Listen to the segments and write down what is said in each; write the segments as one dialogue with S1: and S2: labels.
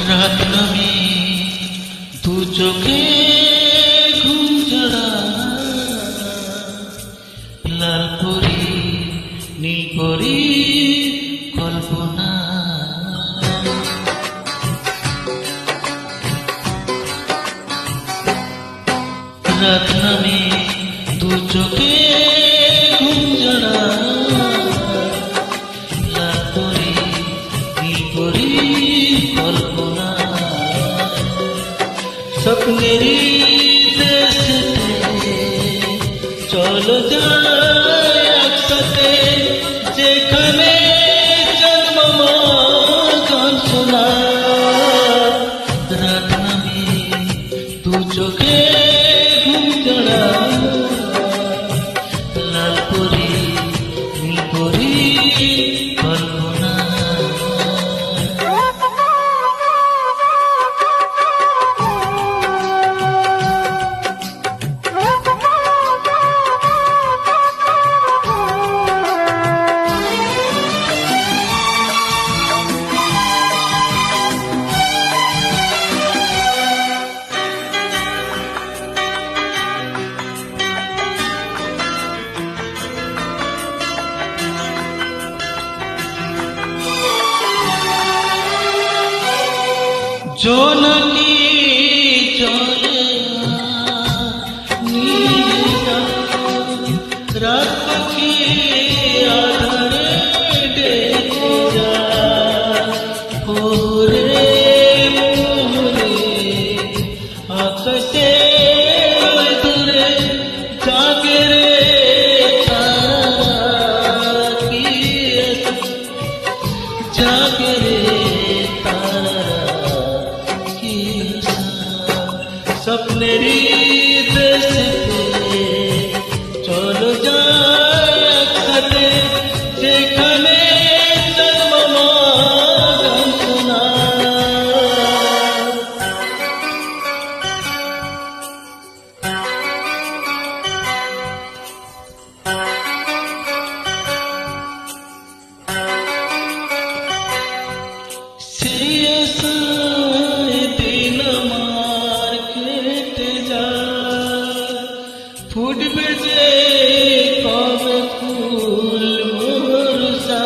S1: রাত নামে দু চোখে ঘুম জড়া, লাল পরি নীল পরি কল্পনা। রাত নামে দু চোখে ঘুম জড়া, লাল পরি নীল পরি কল্পনা। স্বপ্নেরই দেশেতে চলো যাই একসাথে, যেখানে জন্ম গান শোনা। রাত নামে দু চোখে ঘুম জড়া, লাল পরি নীল পরি কল্পনা। জোনাকি চলে রাত পাখি আধারে ডেকে যায়, ভোরে মোহরে আকাশে দূরে জাগে রে তারা, কি জাগে রে তারা। স্বপ্নেরই দেশেতে চলো যাই একসাথে, যেখানে জন্ম গান শোনা। সেই আশায় দিন আমার কেটে যায়, ফুটবে যে কবে ফুল ভরসা।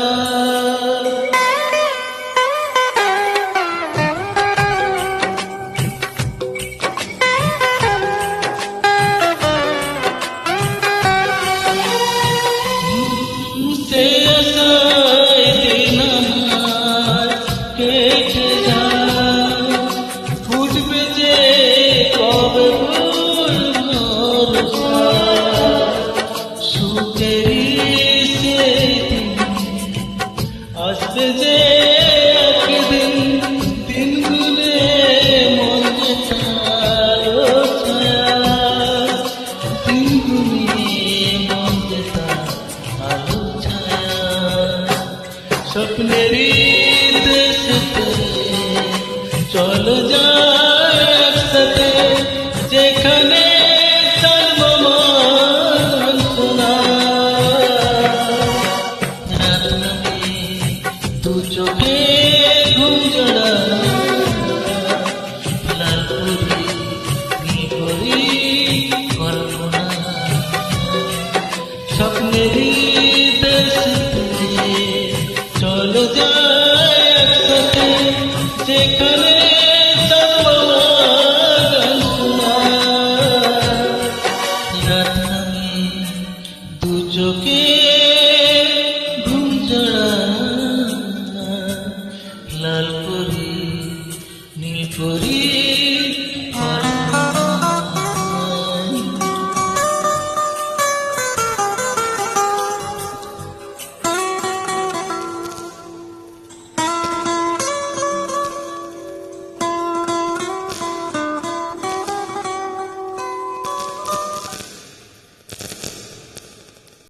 S1: সেই আশায় দিন আমার কেটে যায়, ফুটবে যে কবে ফুল ভরসা। সুখেরই সেদিন আসবে যে একদিন, দিনগুলো মন যে তারো ছায়া, দিনগুলি মন যে তার আলো ছায়া। স্বপ্নেরই দেশেতে চলো যাই একসাথে, যেখানে জন্ম গান শোনা। রাত নামে দু চোখে ঘুম জড়া, লাল পরি নীল পরি কল্পনা। স্বপ্নেরই দেশেতে চলো যাই একসাথে, যেখানে